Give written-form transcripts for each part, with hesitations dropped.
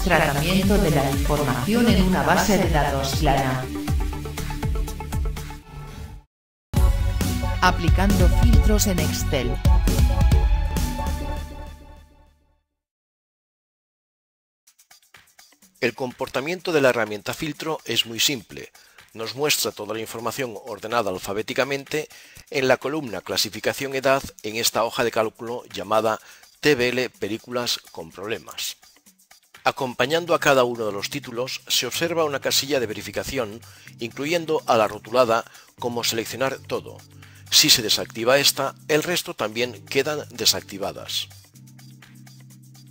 Tratamiento de la información en una base de datos plana. Aplicando filtros en Excel. El comportamiento de la herramienta filtro es muy simple. Nos muestra toda la información ordenada alfabéticamente en la columna clasificación edad en esta hoja de cálculo llamada TBL películas con problemas. Acompañando a cada uno de los títulos se observa una casilla de verificación incluyendo a la rotulada como seleccionar todo. Si se desactiva esta, el resto también quedan desactivadas.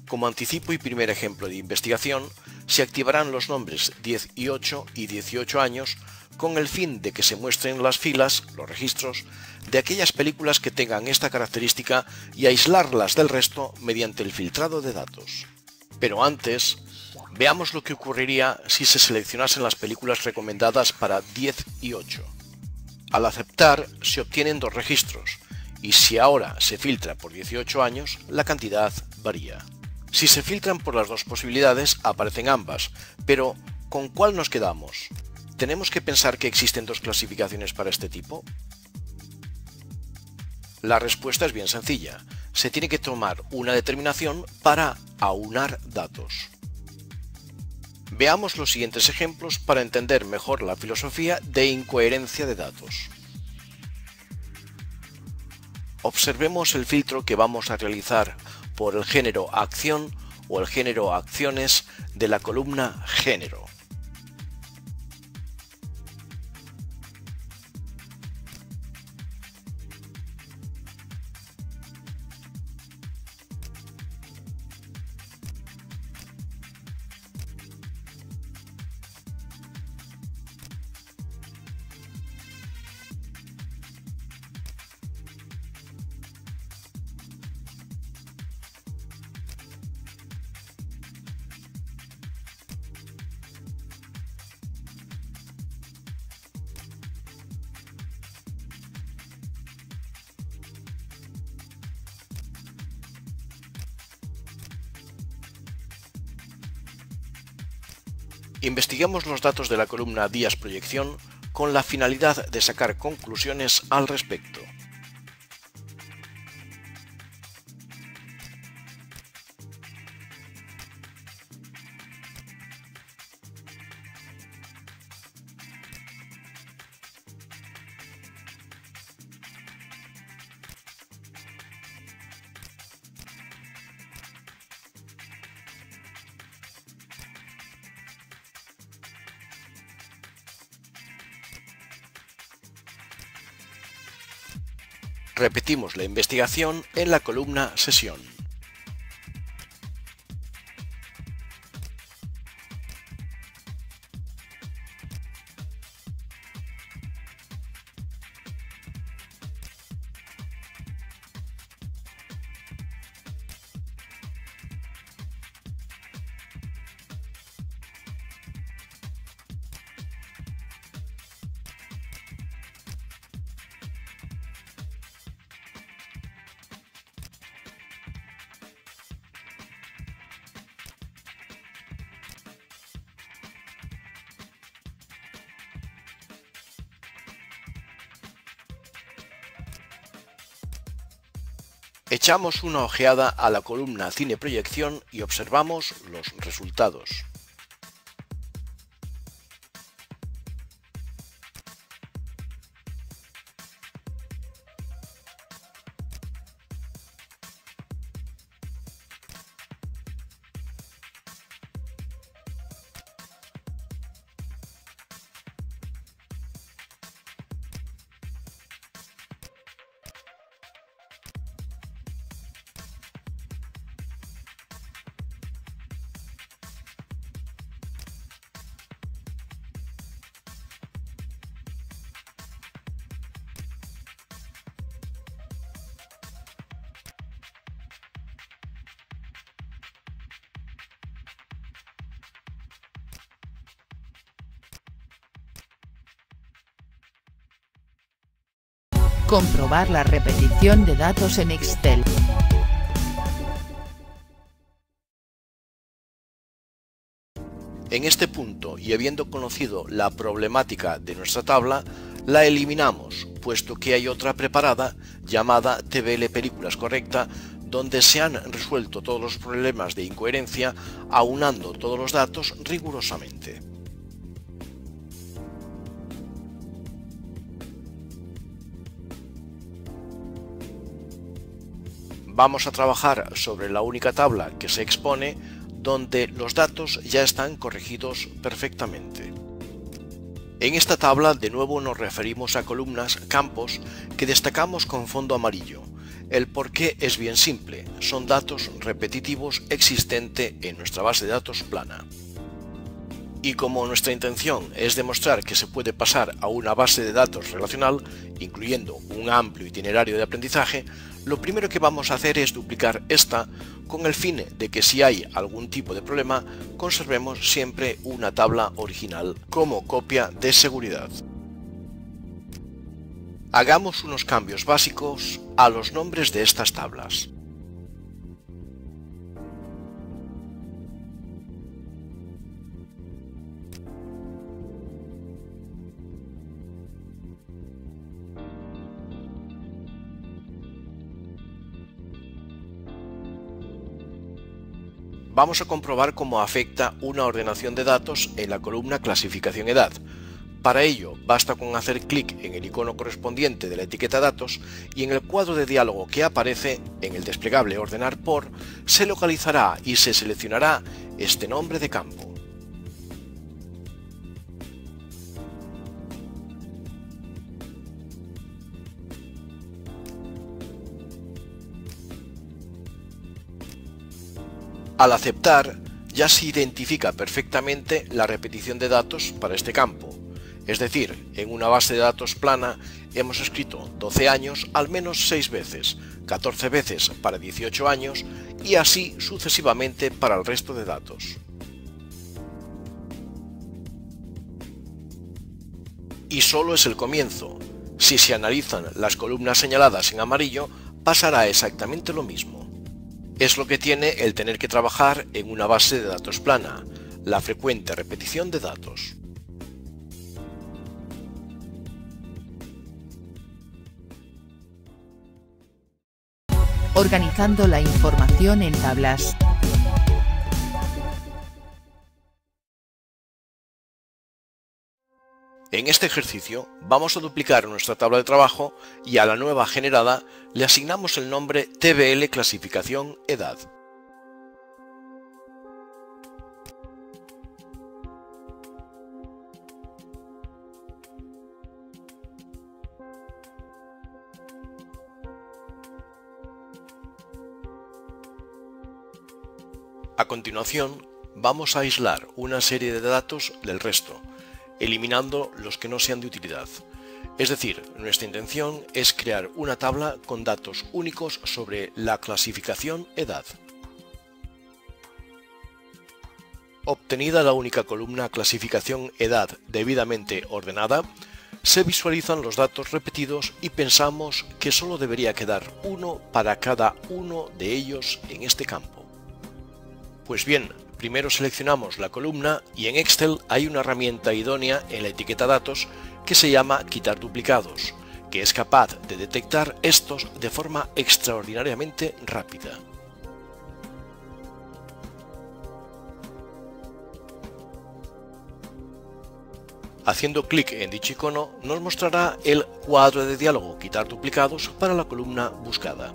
Como anticipo y primer ejemplo de investigación, se activarán los nombres 18 y 18 años con el fin de que se muestren las filas, los registros, de aquellas películas que tengan esta característica y aislarlas del resto mediante el filtrado de datos. Pero antes, veamos lo que ocurriría si se seleccionasen las películas recomendadas para 10 y 8. Al aceptar, se obtienen dos registros, y si ahora se filtra por 18 años, la cantidad varía. Si se filtran por las dos posibilidades, aparecen ambas, pero ¿con cuál nos quedamos? ¿Tenemos que pensar que existen dos clasificaciones para este tipo? La respuesta es bien sencilla. Se tiene que tomar una determinación para aunar datos. Veamos los siguientes ejemplos para entender mejor la filosofía de incoherencia de datos. Observemos el filtro que vamos a realizar por el género acción o el género acciones de la columna género. Investiguemos los datos de la columna días proyección con la finalidad de sacar conclusiones al respecto. Repetimos la investigación en la columna sesión. Echamos una ojeada a la columna Cine Proyección y observamos los resultados. Comprobar la repetición de datos en Excel. En este punto, y habiendo conocido la problemática de nuestra tabla, la eliminamos, puesto que hay otra preparada llamada TBL Películas Correcta, donde se han resuelto todos los problemas de incoherencia aunando todos los datos rigurosamente. Vamos a trabajar sobre la única tabla que se expone, donde los datos ya están corregidos perfectamente. En esta tabla de nuevo nos referimos a columnas, campos, que destacamos con fondo amarillo. El porqué es bien simple, son datos repetitivos existentes en nuestra base de datos plana. Y como nuestra intención es demostrar que se puede pasar a una base de datos relacional, incluyendo un amplio itinerario de aprendizaje, lo primero que vamos a hacer es duplicar esta con el fin de que si hay algún tipo de problema, conservemos siempre una tabla original como copia de seguridad. Hagamos unos cambios básicos a los nombres de estas tablas. Vamos a comprobar cómo afecta una ordenación de datos en la columna clasificación edad. Para ello, basta con hacer clic en el icono correspondiente de la etiqueta datos y en el cuadro de diálogo que aparece en el desplegable ordenar por, se localizará y se seleccionará este nombre de campo. Al aceptar, ya se identifica perfectamente la repetición de datos para este campo. Es decir, en una base de datos plana hemos escrito 12 años al menos 6 veces, 14 veces para 18 años y así sucesivamente para el resto de datos. Y solo es el comienzo. Si se analizan las columnas señaladas en amarillo, pasará exactamente lo mismo. Es lo que tiene el tener que trabajar en una base de datos plana, la frecuente repetición de datos. Organizando la información en tablas. En este ejercicio vamos a duplicar nuestra tabla de trabajo y a la nueva generada le asignamos el nombre TBL Clasificación Edad. A continuación, vamos a aislar una serie de datos del resto, eliminando los que no sean de utilidad. Es decir, nuestra intención es crear una tabla con datos únicos sobre la clasificación edad. Obtenida la única columna clasificación edad debidamente ordenada, se visualizan los datos repetidos y pensamos que solo debería quedar uno para cada uno de ellos en este campo. Pues bien, primero seleccionamos la columna y en Excel hay una herramienta idónea en la etiqueta datos que se llama quitar duplicados, que es capaz de detectar estos de forma extraordinariamente rápida. Haciendo clic en dicho icono nos mostrará el cuadro de diálogo quitar duplicados para la columna buscada.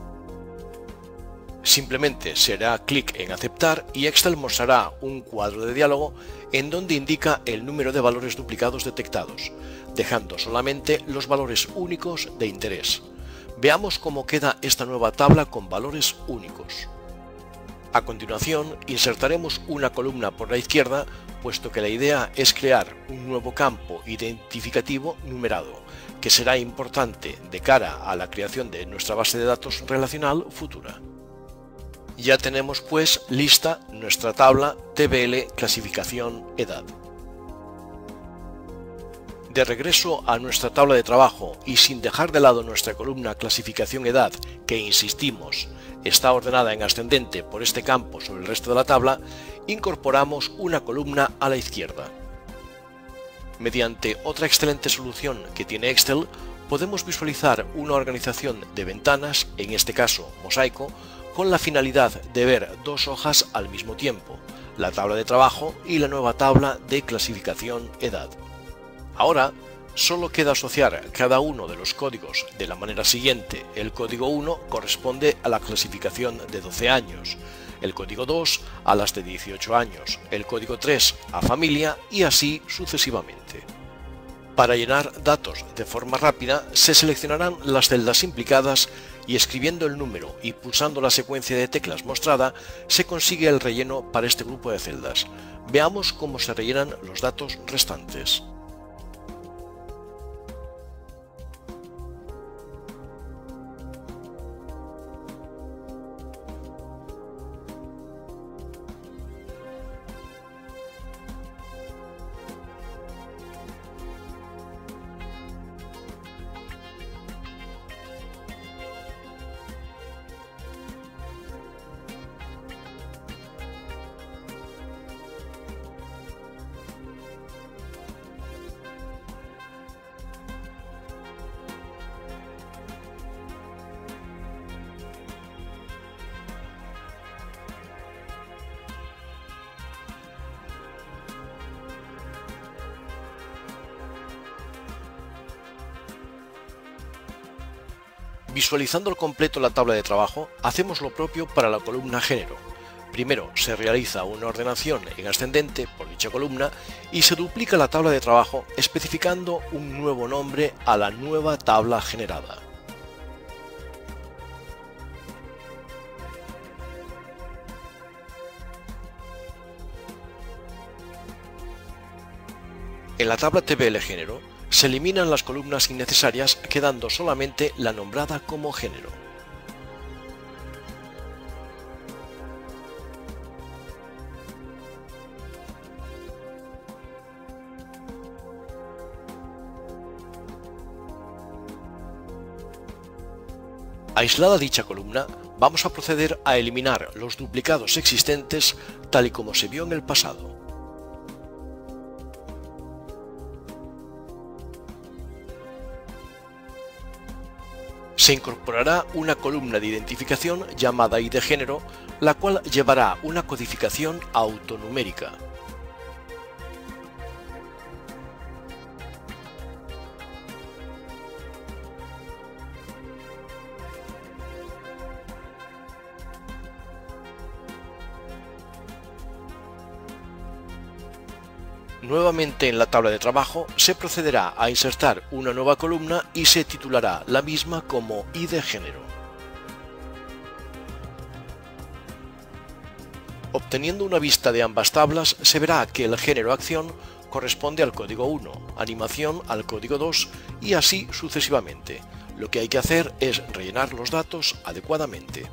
Simplemente se hará clic en aceptar y Excel mostrará un cuadro de diálogo en donde indica el número de valores duplicados detectados, dejando solamente los valores únicos de interés. Veamos cómo queda esta nueva tabla con valores únicos. A continuación, insertaremos una columna por la izquierda, puesto que la idea es crear un nuevo campo identificativo numerado, que será importante de cara a la creación de nuestra base de datos relacional futura. Ya tenemos pues lista nuestra tabla TBL Clasificación Edad. De regreso a nuestra tabla de trabajo y sin dejar de lado nuestra columna Clasificación Edad, que insistimos está ordenada en ascendente por este campo sobre el resto de la tabla, incorporamos una columna a la izquierda. Mediante otra excelente solución que tiene Excel, podemos visualizar una organización de ventanas, en este caso mosaico, con la finalidad de ver dos hojas al mismo tiempo, la tabla de trabajo y la nueva tabla de clasificación edad. Ahora, solo queda asociar cada uno de los códigos de la manera siguiente. El código 1 corresponde a la clasificación de 12 años, el código 2 a las de 18 años, el código 3 a familia y así sucesivamente. Para llenar datos de forma rápida, se seleccionarán las celdas implicadas y escribiendo el número y pulsando la secuencia de teclas mostrada, se consigue el relleno para este grupo de celdas. Veamos cómo se rellenan los datos restantes. Visualizando al completo la tabla de trabajo, hacemos lo propio para la columna género. Primero se realiza una ordenación en ascendente por dicha columna y se duplica la tabla de trabajo especificando un nuevo nombre a la nueva tabla generada. En la tabla TBL género, se eliminan las columnas innecesarias, quedando solamente la nombrada como género. Aislada dicha columna, vamos a proceder a eliminar los duplicados existentes tal y como se vio en el pasado. Se incorporará una columna de identificación llamada ID género, la cual llevará una codificación autonumérica. Nuevamente en la tabla de trabajo se procederá a insertar una nueva columna y se titulará la misma como ID género. Obteniendo una vista de ambas tablas, se verá que el género acción corresponde al código 1, animación al código 2 y así sucesivamente. Lo que hay que hacer es rellenar los datos adecuadamente.